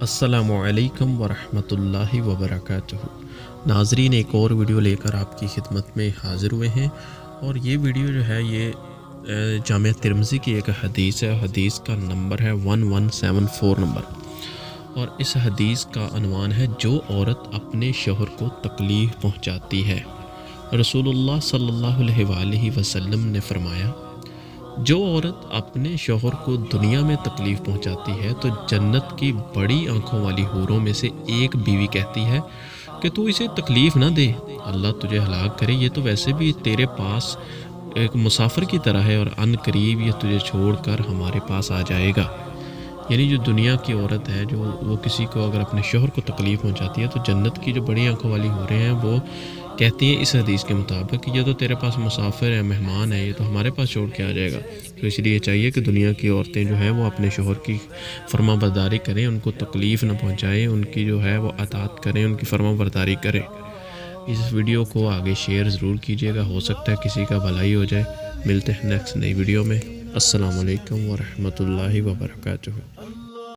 अस्सलामुअलैकुम वरहमतुल्लाहि वबरकातुहू। नाज़रीन, एक और वीडियो लेकर आपकी खिदमत में हाज़िर हुए हैं और ये वीडियो जो है ये जामिया तिर्मिज़ी की एक हदीस है। हदीस का नंबर है 1174 नंबर, और इस हदीस का अनवान है जो औरत अपने शौहर को तकलीफ़ पहुँचाती है। रसूलुल्लाह सल्लल्लाहु अलैहि वसल्लम ने फरमाया, जो औरत अपने शौहर को दुनिया में तकलीफ़ पहुंचाती है तो जन्नत की बड़ी आंखों वाली हूरों में से एक बीवी कहती है कि तू इसे तकलीफ़ ना दे, अल्लाह तुझे हलाक करे, ये तो वैसे भी तेरे पास एक मुसाफिर की तरह है और अन करीब ये तुझे छोड़कर हमारे पास आ जाएगा। यानी जो दुनिया की औरत है, जो वो किसी को अगर अपने शौहर को तकलीफ़ पहुंचाती है तो जन्नत की जो बड़ी आंखों वाली हूरें हैं वो कहती हैं इस हदीस के मुताबिक कि ये तो तेरे पास मुसाफिर है, मेहमान है, ये तो हमारे पास छोड़ के आ जाएगा। तो इसलिए चाहिए कि दुनिया की औरतें जो हैं वो अपने शौहर की फर्माबरदारी करें, उनको तकलीफ़ न पहुँचाएँ, उनकी जो है वो अताअत करें, उनकी फर्माबरदारी करें। इस वीडियो को आगे शेयर ज़रूर कीजिएगा, हो सकता है किसी का भलाई हो जाए। मिलते हैं नेक्स्ट नई वीडियो में। अस्सलामु अलैकुम वरहमतुल्लाहि वबरकातुहू।